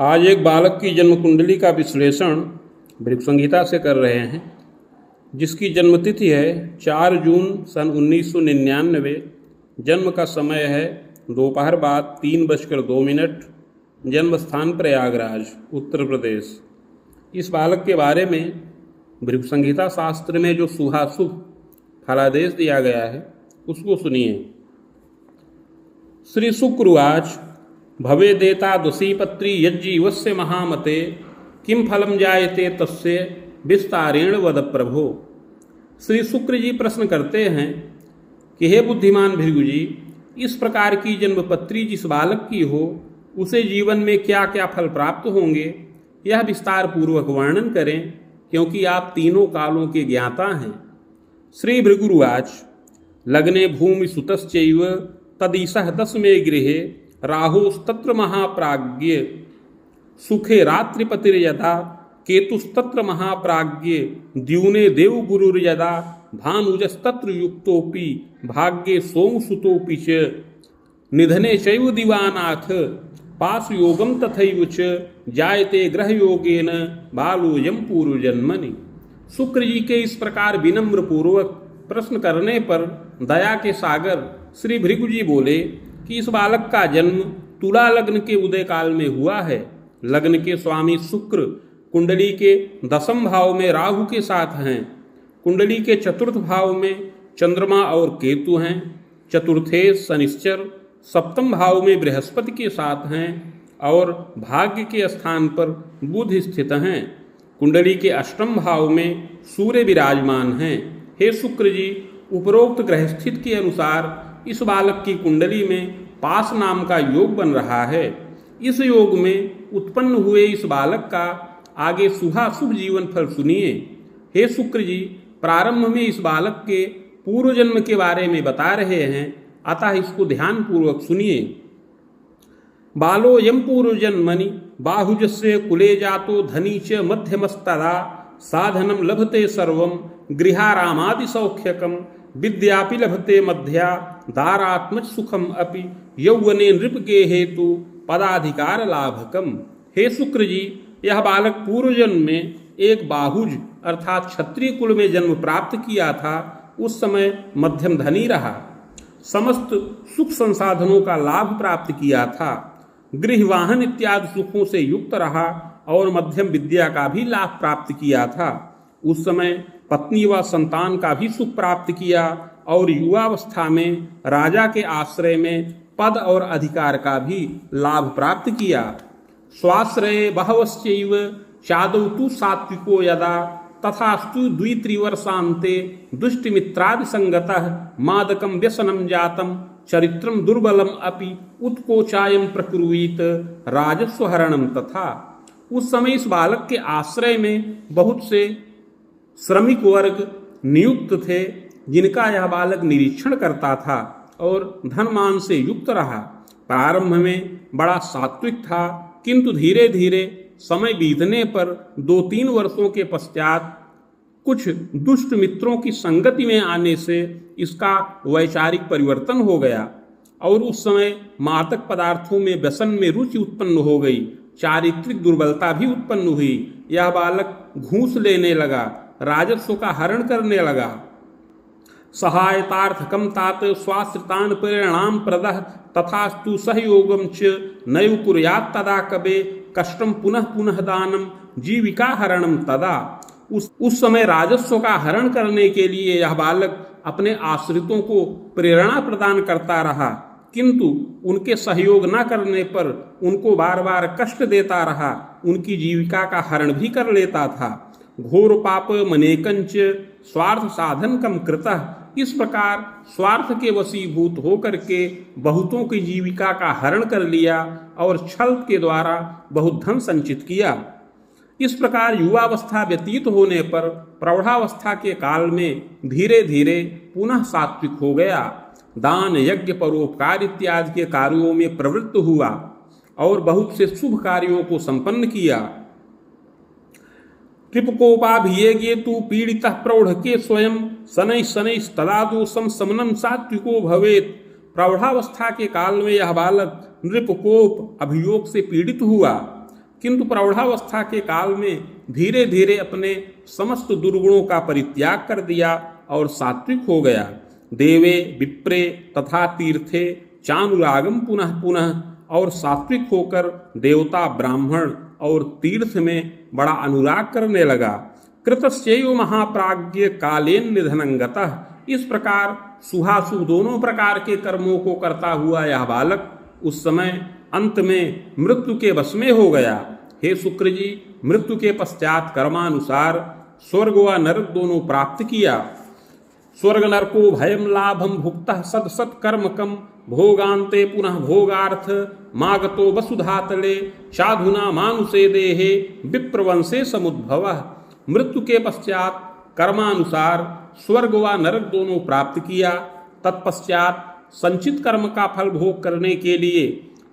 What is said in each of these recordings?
आज एक बालक की जन्म कुंडली का विश्लेषण भृगु संहिता से कर रहे हैं, जिसकी जन्मतिथि है 4 जून सन 1999। जन्म का समय है दोपहर बाद 3:02। जन्म स्थान प्रयागराज, उत्तर प्रदेश। इस बालक के बारे में भृगु संहिता शास्त्र में जो शुभाशुभ फलादेश दिया गया है उसको सुनिए। श्री शुक्रवाच भवेदेता दुषीपत्री यज्जीवस्य महामते किम फलम जायते तस्य विस्तारेण वद प्रभो। श्री शुक्र जी प्रश्न करते हैं कि हे बुद्धिमान भृगु जी, इस प्रकार की जन्मपत्री जिस बालक की हो उसे जीवन में क्या क्या फल प्राप्त होंगे, यह विस्तार पूर्वक वर्णन करें, क्योंकि आप तीनों कालों के ज्ञाता हैं। श्री भृगुरुवाच लग्ने भूमि सुतश्चैव तदीशः 10मे गृहे राहुस्तत्र महाप्राज्ञ सुखे रात्रिपतिर्यदा केतुस्तत्र महाप्राज्ञ द्यूने देवगुरुर्यदा भानुजस्तत्र युक्तोपि भाग्ये सोमसुतोपि च निधने चैव दिवानाथ पाशयोगम तथैव च जायते ग्रहयोगेन बालोऽयं पूर्वजन्मनि। शुक्र जी के इस प्रकार विनम्र पूर्वक प्रश्न करने पर दया के सागर श्री भृगु जी बोले कि इस बालक का जन्म तुला लग्न के उदय काल में हुआ है। लग्न के स्वामी शुक्र कुंडली के 10वें भाव में राहु के साथ हैं। कुंडली के 4th भाव में चंद्रमा और केतु हैं। चतुर्थे शनिश्चर 7वें भाव में बृहस्पति के साथ हैं और भाग्य के स्थान पर बुध स्थित हैं। कुंडली के 8वें भाव में सूर्य विराजमान हैं। हे शुक्र जी, उपरोक्त ग्रहस्थित के अनुसार इस बालक की कुंडली में पास नाम का योग बन रहा है। इस योग में उत्पन्न हुए इस बालक का आगे शुभाशुभ जीवन फल सुनिए। हे शुक्र जी, प्रारंभ में इस बालक के पूर्व जन्म के बारे में बता रहे हैं, अतः इसको ध्यान पूर्वक सुनिए। बालोऽयं पूर्वजन्मनि बाहुजस्य कुले जातो धनी च मध्यमस्तदा साधनं लभते सर्वं गृहारामादि सौख्यकम विद्यापि लभते मध्या दारात्मज सुखम अपि यौवने नृपके हेतु पदाधिकार लाभकम। हे शुक्र जी, यह बालक पूर्व जन्म में एक बाहुज अर्थात क्षत्रिय कुल में जन्म प्राप्त किया था। उस समय मध्यम धनी रहा, समस्त सुख संसाधनों का लाभ प्राप्त किया था, गृह वाहन इत्यादि सुखों से युक्त रहा और मध्यम विद्या का भी लाभ प्राप्त किया था। उस समय पत्नी व संतान का भी सुख प्राप्त किया और युवावस्था में राजा के आश्रय में पद और अधिकार का भी लाभ प्राप्त किया। स्वाश्रये बहवश्चैव चादौ तु सात्विको यदा तथास्तु द्वित्रिवर्षान्ते दुष्टमित्रादि संगतः मादकं व्यसनं जातं चरित्रं दुर्बलम अपि उत्कोचायं प्रकुर्वीत राजस्वहरणं तथा। उस समय इस बालक के आश्रय में बहुत से श्रमिक वर्ग नियुक्त थे, जिनका यह बालक निरीक्षण करता था और धनमान से युक्त रहा। प्रारंभ में बड़ा सात्विक था, किंतु धीरे धीरे समय बीतने पर 2-3 वर्षों के पश्चात कुछ दुष्ट मित्रों की संगति में आने से इसका वैचारिक परिवर्तन हो गया और उस समय मादक पदार्थों में व्यसन में रुचि उत्पन्न हो गई। चारित्रिक दुर्बलता भी उत्पन्न हुई। यह बालक घूस लेने लगा, राजस्व का हरण करने लगा। सहायतार्थकम तात स्वाश्रितान परिणाम प्रदः तथास्तु सहयोगम च नैव कुर्यात् तदा कबे कष्टम पुनः पुनः दानम जीविका हरणम तदा। उस समय राजस्व का हरण करने के लिए यह बालक अपने आश्रितों को प्रेरणा प्रदान करता रहा, किंतु उनके सहयोग न करने पर उनको बार बार कष्ट देता रहा, उनकी जीविका का हरण भी कर लेता था। घोर पाप मनेकंच स्वार्थ साधन कम कृतः। इस प्रकार स्वार्थ के वशीभूत होकर के बहुतों की जीविका का हरण कर लिया और छल के द्वारा बहुत धन संचित किया। इस प्रकार युवावस्था व्यतीत होने पर प्रौढ़ावस्था के काल में धीरे धीरे पुनः सात्विक हो गया। दान यज्ञ परोपकार इत्यादि के कार्यों में प्रवृत्त हुआ और बहुत से शुभ कार्यों को संपन्न किया। कृपकोपाभियेगे तु पीड़ितः प्रौढ़ के स्वयं शनैः शनैः तदा दोषं समनं सात्विको भवेत्। प्रौढ़ावस्था के काल में यह बालक नृपकोप अभियोग से पीड़ित हुआ। किंतु प्रौढ़ावस्था के काल में धीरे धीरे अपने समस्त दुर्गुणों का परित्याग कर दिया और सात्विक हो गया। देवे विप्रे तथा तीर्थे चानुरागम पुनः पुनः, और सात्विक होकर देवता ब्राह्मण और तीर्थ में बड़ा अनुराग करने लगा। कृतस्यैव महाप्राज्ञ कालेन निधनंगतः, इस प्रकार सुहासुभ दोनों प्रकार के कर्मों को करता हुआ यह बालक उस समय अंत में मृत्यु के वश में हो गया। हे शुक्र जी, मृत्यु के पश्चात कर्मानुसार स्वर्ग व नरक दोनों प्राप्त किया। स्वर्ग नरको भयम लाभम भुक्तः सद सत कर्मकम, भोगान्ते पुनः भोगार्थ मागतो वसुधातले, साधुना मानुषे देहे विप्रवंशे समुद्भवः। मृत्यु के पश्चात कर्मानुसार स्वर्ग व नरक दोनों प्राप्त किया। तत्पश्चात संचित कर्म का फल भोग करने के लिए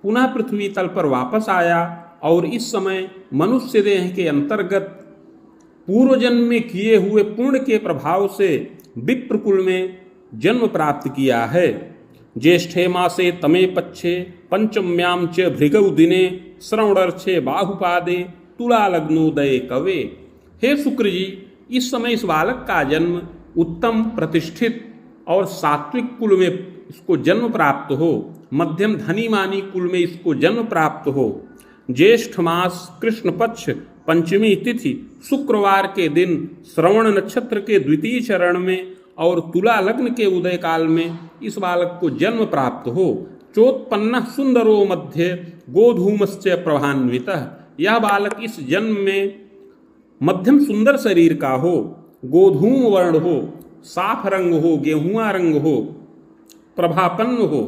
पुनः पृथ्वी तल पर वापस आया और इस समय मनुष्य देह के अंतर्गत पूर्व जन्म में किए हुए पुण्य के प्रभाव से विप्रकुल में जन्म प्राप्त किया है। ज्येष्ठे मासे तमे पक्षे पंचम्याम च भृगौ दिने श्रवणर्क्षे बाहुपादे तुला लग्नोदय कवे। हे शुक्र जी, इस समय इस बालक का जन्म उत्तम प्रतिष्ठित और सात्विक कुल में इसको जन्म प्राप्त हो, मध्यम धनी मानी कुल में इसको जन्म प्राप्त हो। ज्येष्ठ मास कृष्ण पक्ष पंचमी तिथि शुक्रवार के दिन श्रवण नक्षत्र के द्वितीय चरण में और तुला लग्न के उदय काल में इस बालक को जन्म प्राप्त हो। चोत्पन्न सुंदरो मध्य गोधूमश्च प्रभान्वितः, यह बालक इस जन्म में मध्यम सुंदर शरीर का हो, गोधूम वर्ण हो, साफ रंग हो, गेहुआ रंग हो, प्रभापन्न हो।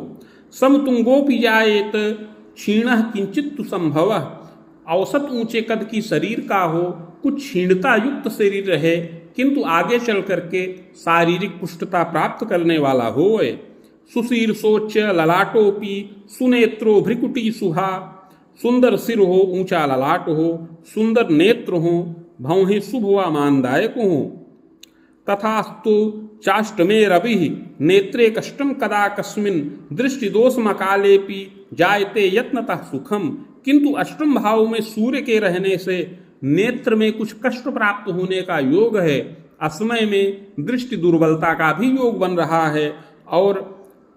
समतुंगोपि जायेत क्षीणः किंचित संभवः, औसत ऊंचे कद की शरीर का हो, कुछ क्षीणता युक्त शरीर रहे किंतु आगे चल करके शारीरिक पुष्टता प्राप्त करने वाला होए। सुशीर्षोच्च ललाटोपि सुनेत्रो भ्रिकुटी सुहा, सुंदर सिर हो, ऊंचा ललाट हो, सुंदर नेत्र हो, भौहें शुभ व मानदायक हो। तथास्तु चाष्टमे रवि नेत्रे कष्टम कदा कस्मिन् दृष्टि दोष मकालेपि जायते यत्नतः सुखम, किंतु अष्टम भाव में सूर्य के रहने से नेत्र में कुछ कष्ट प्राप्त होने का योग है। असमय में दृष्टि दुर्बलता का भी योग बन रहा है और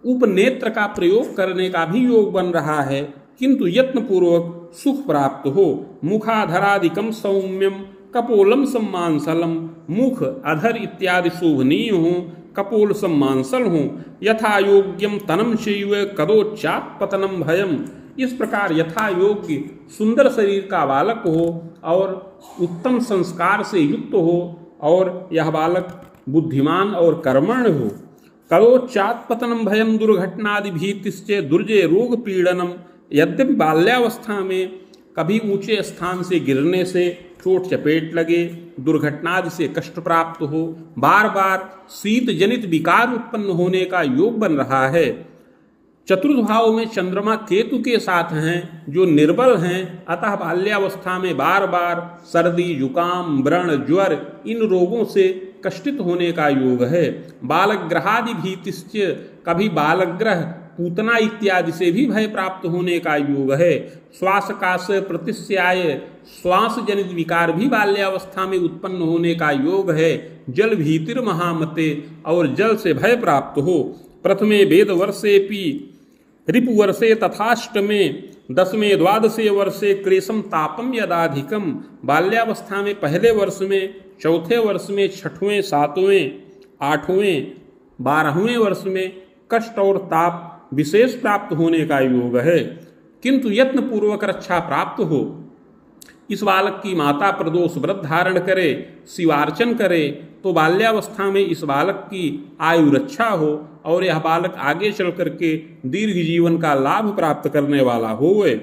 उपनेत्र का प्रयोग करने का भी योग बन रहा है, किंतु यत्न पूर्वक सुख प्राप्त हो। मुखाधरादिकम सौम्यम कपोलम सम्मांसलम, मुख अधर इत्यादि शोभनीय हो, कपोल सम्मांसल हो। यथा योग्यम तनम शैव कदोच्चात पतनम भयम, इस प्रकार यथा योग्य सुंदर शरीर का बालक हो और उत्तम संस्कार से युक्त हो और यह बालक बुद्धिमान और कर्मण्य हो। कदोच्चात पतनम भयम दुर्घटनादि भीतिश्च दुर्जय रोग पीड़नम, यद्यपि बाल्यावस्था में कभी ऊंचे स्थान से गिरने से चोट चपेट लगे, दुर्घटनादि से कष्ट प्राप्त हो, बार बार शीत जनित विकार उत्पन्न होने का योग बन रहा है। चतुर्थ भाव में चंद्रमा केतु के साथ हैं जो निर्बल हैं, अतः बाल्यावस्था में बार बार सर्दी जुकाम व्रण ज्वर इन रोगों से कष्टित होने का योग है। बालक ग्रहादि भीतिश्च, कभी बालक ग्रह पूतना इत्यादि से भी भय प्राप्त होने का योग है। श्वासकाश प्रतिस्याय, श्वास जनित विकार भी बाल्यावस्था में उत्पन्न होने का योग है। जल भीतिर महामते, और जल से भय प्राप्त हो। प्रथमे वेद वर्षेपि रिपु वर्षे तथाष्टमे दसवें द्वादशे वर्षे क्लेशम तापम यदाधिकम, बाल्यावस्था में पहले वर्ष में, चौथे वर्ष में, छठवें सातवें आठवें 12वें वर्ष में कष्ट और ताप विशेष प्राप्त होने का योग है, किंतु यत्न पूर्वक रक्षा प्राप्त हो। इस बालक की माता प्रदोष व्रत धारण करे, शिवार्चन करे तो बाल्यावस्था में इस बालक की आयु रक्षा हो और यह बालक आगे चल करके दीर्घ जीवन का लाभ प्राप्त करने वाला होवे।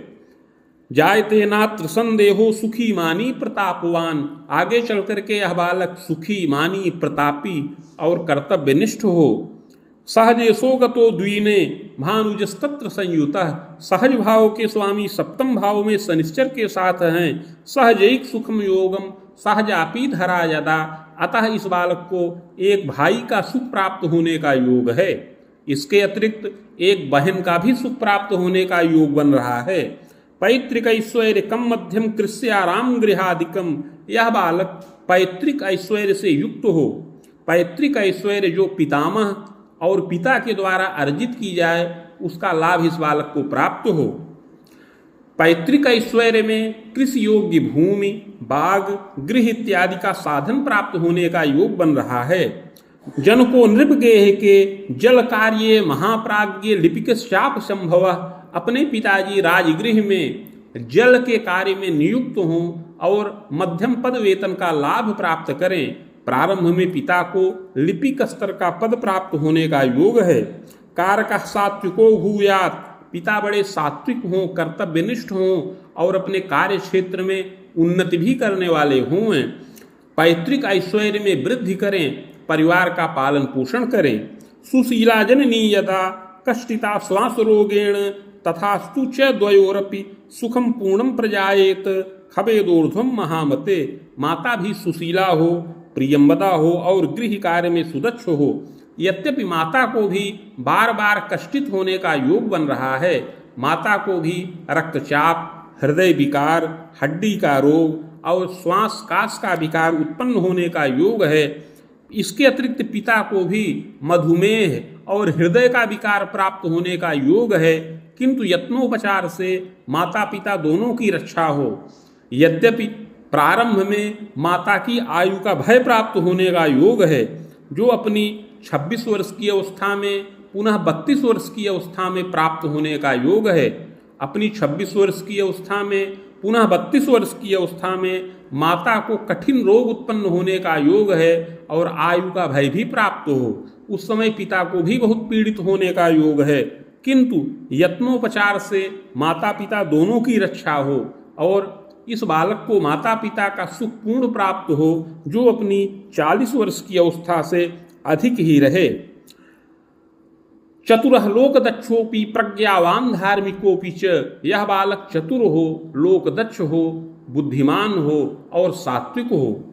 जायते नात्र संदेहो सुखी मानी प्रतापवान, आगे चल करके यह बालक सुखी मानी प्रतापी और कर्तव्यनिष्ठ हो। सहजेशो गतो द्वीने भानुजस्तत्र संयुतः, सहज भाव के स्वामी सप्तम भाव में शनिश्चर के साथ हैं। सहजैक सुखम योगम सहजापी धरा यदा, अतः इस बालक को एक भाई का सुख प्राप्त होने का योग है। इसके अतिरिक्त एक बहन का भी सुख प्राप्त होने का योग बन रहा है। पैतृक ऐश्वर्य कम मध्यम कृष्याराम गृहादिकम। यह बालक पैतृक ऐश्वर्य से युक्त हो। पैतृक ऐश्वर्य जो पितामह और पिता के द्वारा अर्जित की जाए उसका लाभ इस बालक को प्राप्त हो। पैतृक ऐश्वर्य में कृषि योग्य भूमि, बाग, गृह इत्यादि का साधन प्राप्त होने का योग बन रहा है। जन को नृपगेह के जल कार्य महाप्राज्ञ लिपिक शाप संभव। अपने पिताजी राजगृह में जल के कार्य में नियुक्त हों और मध्यम पद वेतन का लाभ प्राप्त करें। प्रारंभ में पिता को लिपिक स्तर का पद प्राप्त होने का योग है। कारक सात्विको भूयात्। पिता बड़े सात्विक हों, कर्तव्यनिष्ठ हों और अपने कार्य क्षेत्र में उन्नति भी करने वाले हों। पैतृक ऐश्वर्य में वृद्धि करें, परिवार का पालन पोषण करें। सुशीला जननी यदा कष्टिता श्वास रोगेण तथास्तु च द्वयोरपि सुखम पूर्णम प्रजायेत खबेदोर्ध्वम महामते। माता भी सुशीला हो, प्रियंवदा हो और गृह कार्य में सुदक्ष हो। यद्यपि माता को भी बार बार कष्टित होने का योग बन रहा है, माता को भी रक्तचाप, हृदय विकार, हड्डी का रोग और श्वास काश का विकार उत्पन्न होने का योग है। इसके अतिरिक्त पिता को भी मधुमेह और हृदय का विकार प्राप्त होने का योग है, किंतु यत्नोपचार से माता पिता दोनों की रक्षा हो। यद्यपि प्रारंभ में माता की आयु का भय प्राप्त होने का योग है, जो अपनी 26 वर्ष की अवस्था में पुनः 32 वर्ष की अवस्था में प्राप्त होने का योग है। अपनी 26 वर्ष की अवस्था में पुनः 32 वर्ष की अवस्था में माता को कठिन रोग उत्पन्न होने का योग है और आयु का भय भी प्राप्त हो। उस समय पिता को भी बहुत पीड़ित होने का योग है, किंतु यत्नोपचार से माता पिता दोनों की रक्षा हो और इस बालक को माता पिता का सुख पूर्ण प्राप्त हो, जो अपनी 40 वर्ष की अवस्था से अधिक ही रहे। चतुरः लोकदक्षोपि प्रज्ञावान धार्मिकोपि च। यह बालक चतुर हो, लोकदक्ष हो, बुद्धिमान हो और सात्विक हो।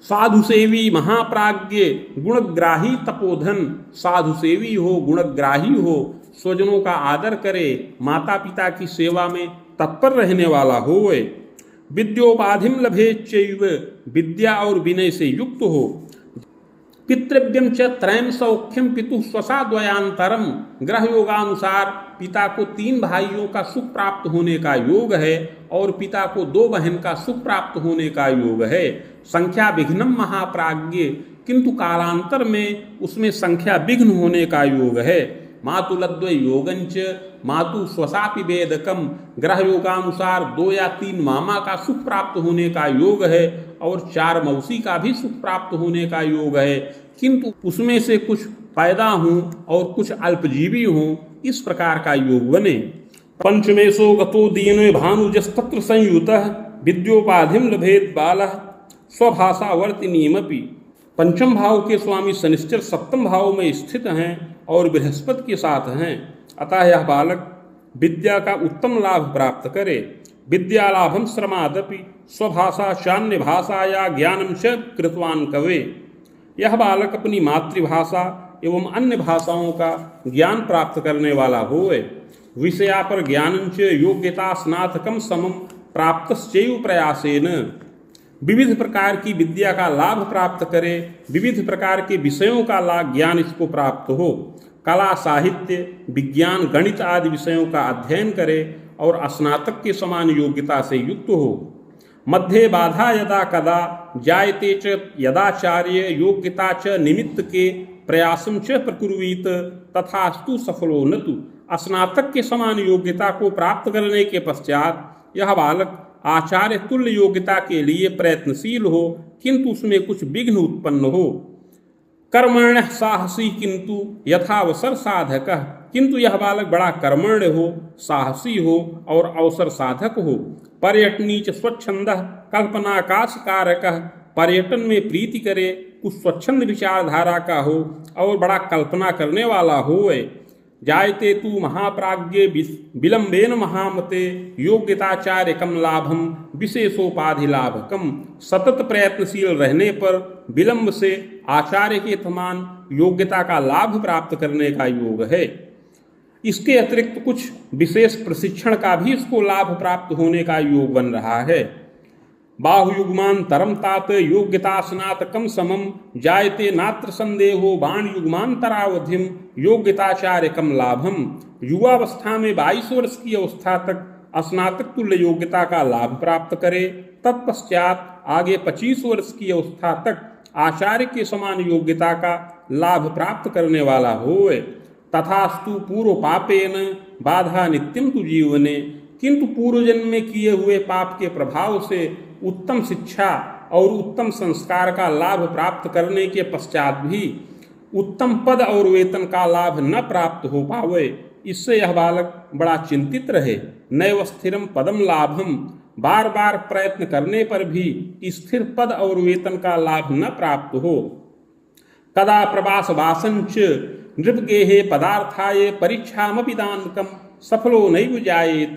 साधुसेवी महाप्राज्ञ गुणग्राही तपोधन। साधुसेवी हो, गुणग्राही हो, स्वजनों का आदर करे, माता पिता की सेवा में तत्पर रहने वाला होए। विद्योपाधिम लभेच्चैव। विद्या और विनय से युक्त हो। पितृव्यम च त्रयम सौख्यम पितु स्वसा द्वयांतरम। ग्रह योगानुसार पिता को 3 भाइयों का सुख प्राप्त होने का योग है और पिता को 2 बहन का सुख प्राप्त होने का योग है। संख्या विघ्नम महाप्राज्ञ। किंतु कालांतर में उसमें संख्या विघ्न होने का योग है। मातुलद्वय योगंच मातु स्वसापि वेदकम। ग्रह योगानुसार 2 या 3 मामा का सुख प्राप्त होने का योग है और 4 मौसी का भी सुख प्राप्त होने का योग है, किंतु उसमें से कुछ पैदा हों और कुछ अल्पजीवी हों, इस प्रकार का योग बने। पंचमेशो गतो दीन भानुजस्तत्र संयुतः विद्योपाधिम लभेद बालः स्वभाषावर्तिनीमपि। पंचम भाव के स्वामी शनिश्चर 7वें भाव में स्थित हैं और बृहस्पति के साथ हैं, अतः यह बालक विद्या का उत्तम लाभ प्राप्त करे। विद्या लाभम श्रमादपि स्वभाषा शान्य भाषा या ज्ञानम च कृतवान कवे। यह बालक अपनी मातृभाषा एवं अन्य भाषाओं का ज्ञान प्राप्त करने वाला होए। विषया पर ज्ञानं च योग्यता स्नातकम समम प्राप्तश्चैव प्रयासेन। विविध प्रकार की विद्या का लाभ प्राप्त करे, विविध प्रकार के विषयों का लाभ ज्ञान इसको प्राप्त हो। कला, साहित्य, विज्ञान, गणित आदि विषयों का अध्ययन करे और स्नातक के समान योग्यता से युक्त हो। मध्ये बाधा यदा कदा जायते च यदाचार्य योग्यता च निमित्त के प्रयासम च प्रकुर्वीत तथास्तु सफलो न तु। स्नातक के समान योग्यता को प्राप्त करने के पश्चात यह बालक आचार्य तुल्य योग्यता के लिए प्रयत्नशील हो, किंतु उसमें कुछ विघ्न उत्पन्न हो। कर्मण्य साहसी किंतु यथावसर साधक। किंतु यह बालक बड़ा कर्मण्य हो, साहसी हो और अवसर साधक हो। पर्यटनी च स्वच्छंद कल्पनाकाश कारक। पर्यटन में प्रीति करे, कुछ स्वच्छंद विचारधारा का हो और बड़ा कल्पना करने वाला हो। जायते तु महाप्राज्ञे विलंबेन महामते योग्यताचार्यकम लाभम विशेषोपाधि लाभकम। सतत प्रयत्नशील रहने पर विलंब से आचार्य के समान योग्यता का लाभ प्राप्त करने का योग है। इसके अतिरिक्त कुछ विशेष प्रशिक्षण का भी इसको लाभ प्राप्त होने का योग बन रहा है। बाहुयुग्मांतरम तात योग्यतास्नातकम समम जायते नात्र संदेहो बाण युग्मांतरावधिम योग्यताचार्यकम लाभम। युवावस्था में 22 वर्ष की अवस्था तक स्नातक तुल्य योग्यता का लाभ प्राप्त करे, तत्पश्चात आगे 25 वर्ष की अवस्था तक आचार्य के समान योग्यता का लाभ प्राप्त करने वाला होए। तथास्तु पूर्व पापेन बाधा नित्यम तु जीवने, किंतु पूर्व जन्म में किए हुए पाप के प्रभाव से उत्तम शिक्षा और उत्तम संस्कार का लाभ प्राप्त करने के पश्चात भी उत्तम पद और वेतन का लाभ न प्राप्त हो पावे, इससे यह बालक बड़ा चिंतित रहे। नैव स्थिरम पदम लाभम, बार बार प्रयत्न करने पर भी स्थिर पद और वेतन का लाभ न प्राप्त हो। कदा प्रवास वासंच नृपगेहे पदार्थाय परीक्षामपि दानकम सफलो नैव जायेत।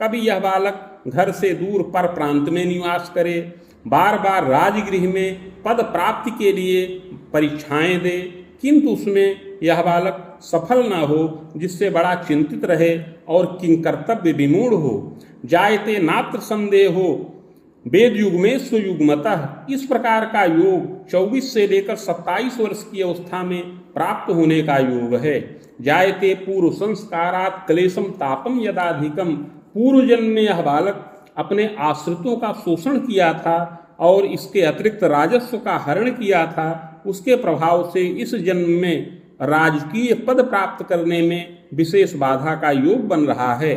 कभी यह बालक घर से दूर पर प्रांत में निवास करे, बार बार राजगृह में पद प्राप्ति के लिए परीक्षाएं दे, किंतु उसमें यह बालक सफल न हो, जिससे बड़ा चिंतित रहे और किंकर्तव्य विमूढ़ हो। जायते नात्र संदेहो वेद युग में सुयुग्मतः, इस प्रकार का योग 24 से लेकर 27 वर्ष की अवस्था में प्राप्त होने का योग है। जायते पूर्व संस्कारात क्लेशम तापम यदाधिकम, पूर्व जन्म में यह बालक अपने आश्रितों का शोषण किया था और इसके अतिरिक्त राजस्व का हरण किया था, उसके प्रभाव से इस जन्म में राजकीय पद प्राप्त करने में विशेष बाधा का योग बन रहा है।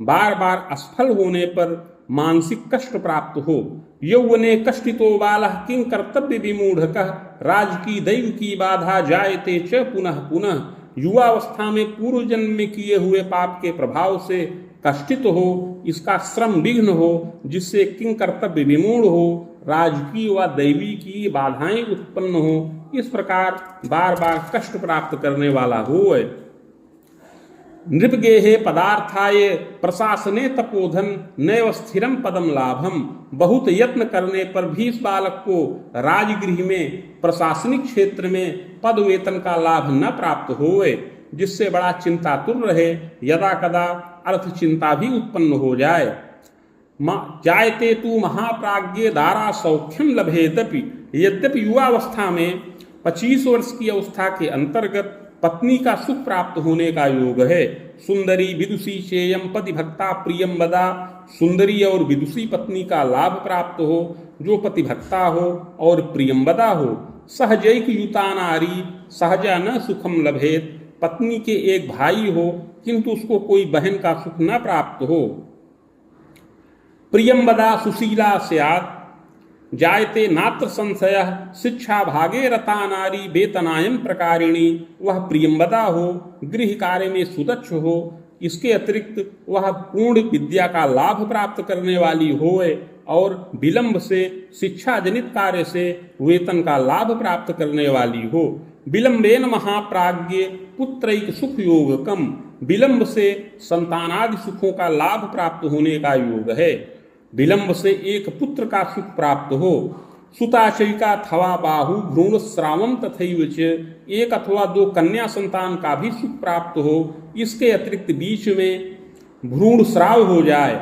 बार बार असफल होने पर मानसिक कष्ट प्राप्त हो। यौवने कष्टितो बालः किं कर्तव्य विमूढ़कः, राजकी दैव की बाधा जायते च पुनः पुनः। युवावस्था में पूर्व जन्म में किए हुए पाप के प्रभाव से कष्टित हो, इसका श्रम विघ्न हो, जिससे किं कर्तव्य विमूढ़ हो, राजकीय व दैवी की बाधाएं उत्पन्न हो, इस प्रकार बार बार कष्ट प्राप्त करने वाला हो। नृपगेहे पदार्थाय प्रशासने तपोधन नैव स्थिरम पदम लाभम, बहुत यत्न करने पर भी इस बालक को राजगृह में प्रशासनिक क्षेत्र में पद वेतन का लाभ न प्राप्त होए, जिससे बड़ा चिंतातुर रहे, यदा कदा अर्थ चिंता भी उत्पन्न हो जाए। जायते तु महाप्राज्ञे दारा सौख्यम लभेदपि, यद्यपि युवावस्था में 25 वर्ष की अवस्था के अंतर्गत पत्नी का सुख प्राप्त होने का योग है। सुंदरी विदुषी चेयम पति भक्ता प्रियम बदा, सुंदरी और विदुषी पत्नी का लाभ प्राप्त हो जो पति भक्ता हो और प्रियम्बदा हो। सहजैक युता नारी सहजा न सुखम लभेत, पत्नी के एक भाई हो किंतु उसको कोई बहन का सुख न प्राप्त हो। प्रियम्बदा सुशीला स्यात्, जायते नात्र संशयः शिक्षा भागे रता नारी वेतनायम प्रकारिणी, वह प्रियम्बदा हो, गृह कार्य में सुदक्ष हो, इसके अतिरिक्त वह पूर्ण विद्या का लाभ प्राप्त करने वाली होए और विलंब से शिक्षा जनित कार्य से वेतन का लाभ प्राप्त करने वाली हो। विलंबेन महाप्राज्ञे पुत्रैक सुख योगकम, विलंब से संतानादि सुखों का लाभ प्राप्त होने का योग है। विलंब से एक पुत्र का सुख प्राप्त हो। सुताशयिका अथवा बाहु भ्रूण श्रावम तथैव च, एक अथवा 2 कन्या संतान का भी सुख प्राप्त हो, इसके अतिरिक्त बीच में भ्रूण श्राव हो जाए।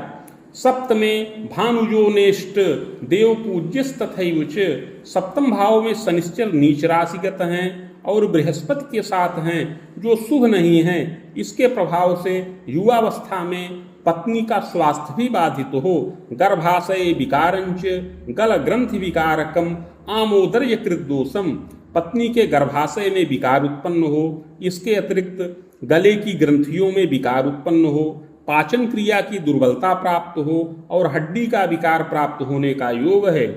सप्तमे भानुजो नेष्ट देव पूज्यस तथैव च, सप्तम भाव में शनिश्चर नीच राशिगत हैं और बृहस्पति के साथ हैं जो शुभ नहीं हैं, इसके प्रभाव से युवावस्था में पत्नी का स्वास्थ्य भी बाधित हो। गर्भाशय विकारंच गल ग्रंथि विकारकम आमोदर्य कृत दोषम, पत्नी के गर्भाशय में विकार उत्पन्न हो, इसके अतिरिक्त गले की ग्रंथियों में विकार उत्पन्न हो, पाचन क्रिया की दुर्बलता प्राप्त हो और हड्डी का विकार प्राप्त होने का योग है।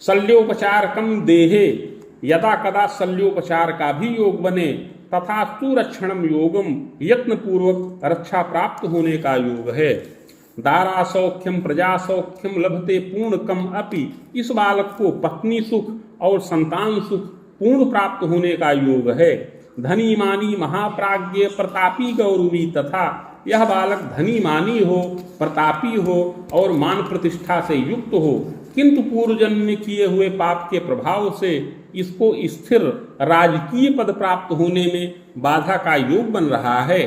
शल्योपचारकम देहे, यदा कदा शल्योपचार का भी योग बने, तथा सुरक्षणम योगम, यत्न पूर्वक रक्षा प्राप्त होने का योग है। दारा सौख्यम प्रजा सौख्यम लभते पूर्णकम अपि, इस बालक को पत्नी सुख और संतान सुख पूर्ण प्राप्त होने का योग है। धनी मानी महाप्राज्ञ प्रतापी गौरवी, तथा यह बालक धनी मानी हो, प्रतापी हो और मान प्रतिष्ठा से युक्त हो, किंतु पूर्व जन्म में किए हुए पाप के प्रभाव से इसको स्थिर राजकीय पद प्राप्त होने में बाधा का योग बन रहा है।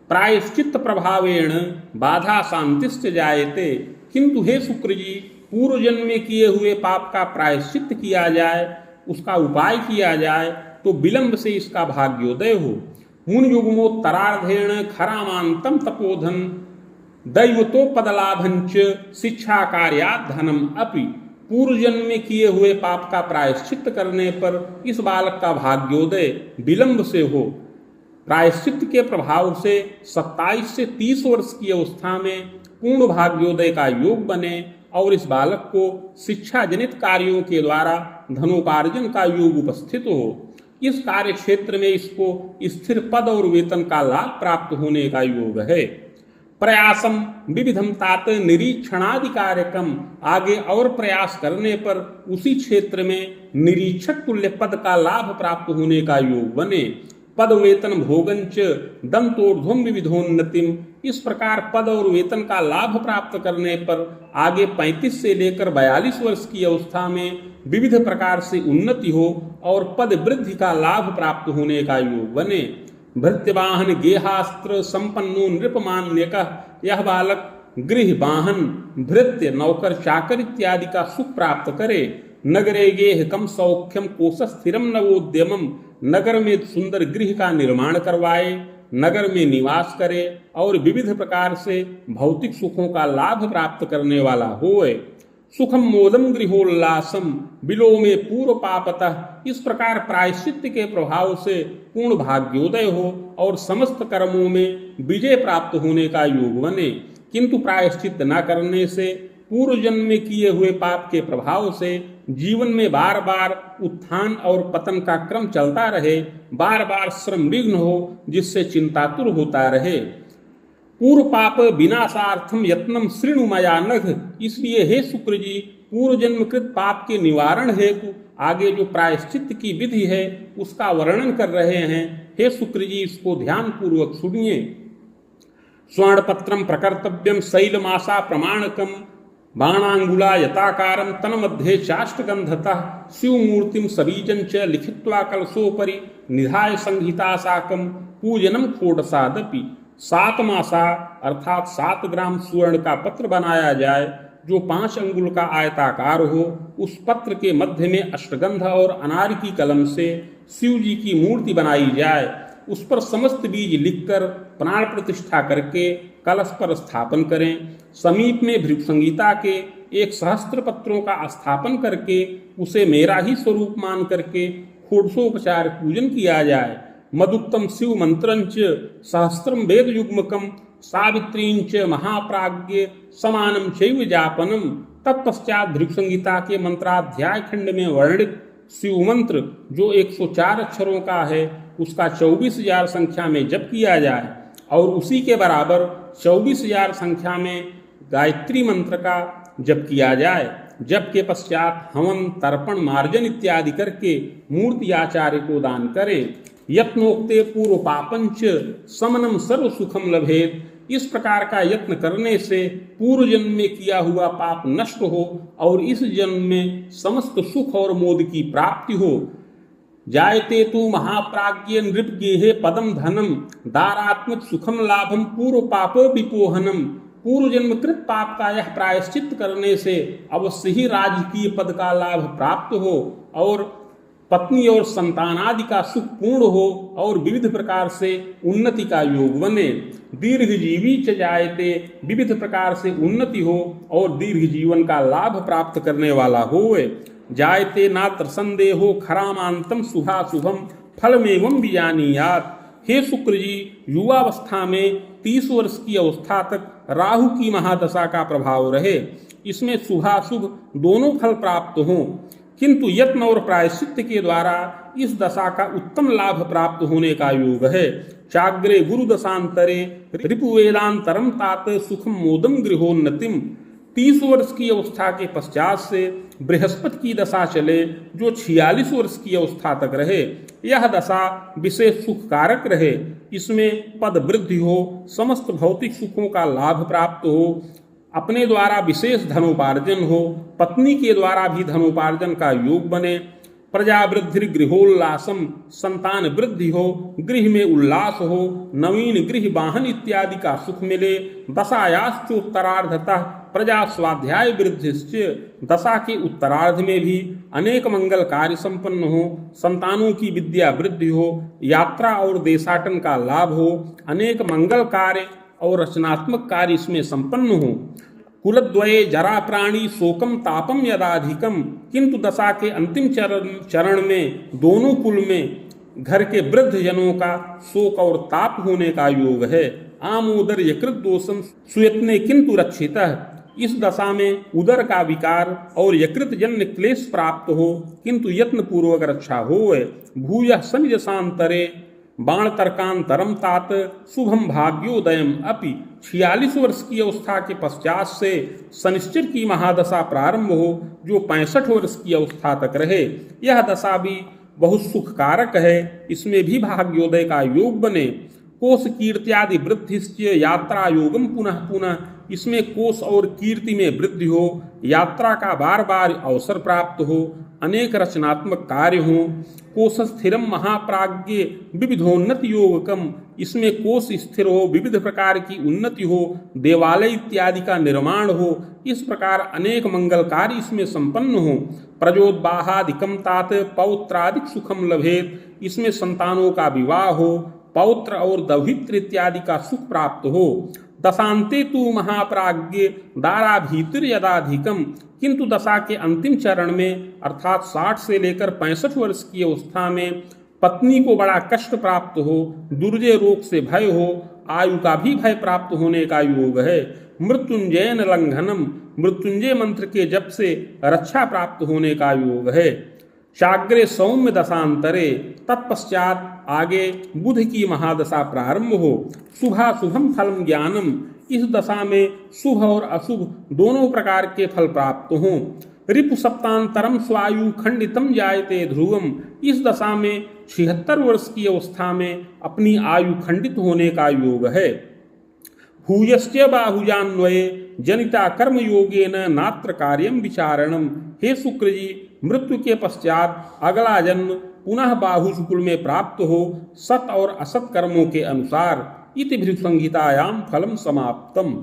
प्रायश्चित्त प्रभावेण बाधा शांतिश्च जायते। किंतु हे शुक्र जी, पूर्व जन्म में किए हुए पाप का प्रायश्चित्त किया जाए, उसका उपाय किया जाए तो विलंब से इसका भाग्योदय हो। मुन युग्मोत्तरार्धेण खरामांतम तपोधन दैवतो पदलाभंच शिक्षा कार्यात् धनम अपि। पूर्व जन्म में किए हुए पाप का प्रायश्चित्त करने पर इस बालक का भाग्योदय विलंब से हो। प्रायश्चित्त के प्रभाव से 27 से 30 वर्ष की अवस्था में पूर्ण भाग्योदय का योग बने और इस बालक को शिक्षा जनित कार्यों के द्वारा धनोपार्जन का योग उपस्थित हो। इस कार्य क्षेत्र में इसको स्थिर पद और वेतन का लाभ प्राप्त होने का योग है। प्रयासम विविधम तात निरीक्षणादि कार्यक्रम, आगे और प्रयास करने पर उसी क्षेत्र में निरीक्षक तुल्य पद का लाभ प्राप्त होने का योग बने। पद वेतन भोगंच दंतोर्ध्वम विविधोन्नतिम, इस प्रकार पद और वेतन का लाभ प्राप्त करने पर आगे 35 से लेकर 42 वर्ष की अवस्था में विविध प्रकार से उन्नति हो और पद वृद्धि का लाभ प्राप्त होने का योग बने। भृत्यवाहन गेहास्त्र संपन्नो नृपमान्यकः, यह बालक गृह वाहन भृत्य नौकर चाकर इत्यादि का सुख प्राप्त करे। नगरे गेह कम सौख्यम कोश स्थिरम नवोद्यमम, नगर में सुंदर गृह का निर्माण करवाए, नगर में निवास करे और विविध प्रकार से भौतिक सुखों का लाभ प्राप्त करने वाला होए। सुखम मोदम गृहोल्लासम विलोमे पूर्व पापतः, इस प्रकार प्रायश्चित्त के प्रभाव से पूर्ण भाग्योदय हो और समस्त कर्मों में विजय प्राप्त होने का योग बने। किंतु प्रायश्चित्त न करने से पूर्व जन्म में किए हुए पाप के प्रभाव से जीवन में बार बार उत्थान और पतन का क्रम चलता रहे, बार बार श्रम विघ्न हो जिससे चिंतातुर होता रहे। पूर्व पाप विनाशार्थम यत्नम श्रृणु मया नघ, इसलिए हे शुक्र जी, पूर्व जन्मकृत पाप के निवारण हेतु आगे जो प्रायश्चित्त की विधि है उसका वर्णन कर रहे हैं। हे शुक्र जी, इसको ध्यान पूर्वक सुनिए। स्वर्णपत्रम प्रकर्तव्यम शैलमासा प्रमाणकम बाणांगुला यताकारम तन मध्ये चाष्टगंधतः शिवमूर्तिम सबीजं च लिखित्वा कलशोपरि निधाय संहिता साकम पूजनम षोडशादपि। 7 मासा अर्थात 7 ग्राम स्वर्ण का पत्र बनाया जाए जो 5 अंगुल का आयताकार हो। उस पत्र के मध्य में अष्टगंध और अनार की कलम से शिव जी की मूर्ति बनाई जाए। उस पर समस्त बीज लिखकर प्राण प्रतिष्ठा करके कलश पर स्थापन करें। समीप में भृगु संहिता के 1 सहस्त्र पत्रों का स्थापन करके उसे मेरा ही स्वरूप मान करके षोडशोपचार पूजन किया जाए। मदुत्तम शिव मंत्रंच सहस्त्रम वेद युग्मकम सावित्रींच महाप्राज्ञ समानम चैव जापनम। तत्पश्चात भृगु संहिता के मंत्राध्याय खंड में वर्णित शिव मंत्र जो 104 अक्षरों का है उसका 24,000 संख्या में जप किया जाए और उसी के बराबर 24,000 संख्या में गायत्री मंत्र का जप किया जाए। जप के पश्चात हवन तर्पण मार्जन इत्यादि करके मूर्ति आचार्य को दान करें। यत्नोक्ते पूर्व पापंच समनम सर्व सुखम लभेत, इस प्रकार का यत्न करने से पूर्व जन्म में किया हुआ पाप नष्ट हो और इस जन्म में समस्त सुख और मोद की प्राप्ति हो। जायते तु महाप्राज्ञ नृपगेहे पदम धनम दारात्मक सुखम लाभम पूर्व पाप विपोहनम। पूर्व जन्मकृत पाप का यह प्रायश्चित करने से अवश्य ही राजकीय पद का लाभ प्राप्त हो और पत्नी और संतानादि का सुख पूर्ण हो और विविध प्रकार से उन्नति का योग बने। दीर्घजीवी च जायते, विविध प्रकार से उन्नति हो और दीर्घ जीवन का लाभ प्राप्त करने वाला होए। जायते नात्र संदेहो खरामांतम शुभाशुभम फलमेवं विजानीयात्। हे शुक्र जी, युवावस्था में 30 वर्ष की अवस्था तक राहु की महादशा का प्रभाव रहे, इसमें शुभाशुभ दोनों फल प्राप्त हों, किंतु यत्न और प्रायश्चित्त के द्वारा इस दशा का उत्तम लाभ प्राप्त होने का योग है। चाग्रे गुरु दशांतरे रिपुवेदांतरम तात सुखम मोदम गृहोन्नतिम। 30 वर्ष की अवस्था के पश्चात से बृहस्पति की दशा चले जो 46 वर्ष की अवस्था तक रहे। यह दशा विशेष सुख कारक रहे, इसमें पद वृद्धि हो, समस्त भौतिक सुखों का लाभ प्राप्त हो, अपने द्वारा विशेष धनोपार्जन हो, पत्नी के द्वारा भी धनोपार्जन का योग बने, प्रजावृद्धि गृहोल्लासम, संतान वृद्धि हो, गृह में उल्लास हो, नवीन गृह वाहन इत्यादि का सुख मिले। दशायाश्चोत्तरार्धतः प्रजा स्वाध्याय वृद्धिश्च, दशा के उत्तरार्ध में भी अनेक मंगल कार्य संपन्न हो, संतानों की विद्या वृद्धि हो, यात्रा और देशाटन का लाभ हो, अनेक मंगल कार्य और रचनात्मक कार्य इसमें संपन्न हो। कुलद्वये जरा प्राणी शोकम तापम यदाधिकम, किंतु दशा के अंतिम चरण में दोनों कुल में घर के वृद्ध जनों का शोक और ताप होने का योग है। आमोदर यकृत दोषम सुयत्ने किंतु रक्षितः, इस दशा में उदर का विकार और यकृत जन्य क्लेश प्राप्त हो, किंतु यत्न पूर्वक रक्षा हो। भूयः सनिज शांतरे बाण तर्कांतरम तात शुभम भाग्योदयम अपि, 46 वर्ष की अवस्था के पश्चात से शनिश्चर की महादशा प्रारंभ हो, जो 65 वर्ष की अवस्था तक रहे। यह दशा भी बहुत सुखकारक है, इसमें भी भाग्योदय का योग बने। कोश कीर्त्यादि वृद्धिश्च यात्रा योगम पुनः पुनः, इसमें कोश और कीर्ति में वृद्धि हो, यात्रा का बार बार अवसर प्राप्त हो, अनेक रचनात्मक कार्य हो। कोश स्थिरम महाप्राज्ञ विविधोन्नति योगकम, इसमें कोश स्थिर हो, विविध प्रकार की उन्नति हो, देवालय इत्यादि का निर्माण हो, इस प्रकार अनेक मंगल कार्य इसमें संपन्न हो। प्रजोद्बाहादिकम तात पौत्रादिक सुखम लभेत, इसमें संतानों का विवाह हो, पौत्र और दौहित्र इत्यादि का सुख प्राप्त हो। दशांते तु महाप्राज्ञ दाराभीतिर यदाधिकम, किंतु दशा के अंतिम चरण में अर्थात 60 से लेकर 65 वर्ष की अवस्था में पत्नी को बड़ा कष्ट प्राप्त हो, दुर्जय रोग से भय हो, आयु का भी भय प्राप्त होने का योग है। मृत्युंजयन लंघनम, मृत्युंजय मंत्र के जप से रक्षा प्राप्त होने का योग है। शाग्रे सौम्य दशांतरे, तत्पश्चात आगे बुध की महादशा प्रारंभ हो। शुभाशुभम फलम ज्ञानम, इस दशा में शुभ और अशुभ दोनों प्रकार के फल प्राप्त हों। रिपु सप्तांतरम स्वायु खंडितम जायते ध्रुवम, इस दशा में 76 वर्ष की अवस्था में अपनी आयु खंडित होने का योग है। भूयश्च बाहुजान्वये जनिता कर्म योगेन नात्र कार्यम विचारणम, हे शुक्र जी, मृत्यु के पश्चात अगला जन्म पुनः बाहु शुक्ल में प्राप्त हो, सत और असत कर्मों के अनुसार। इति भृगु संहितायाम फलम समाप्तम।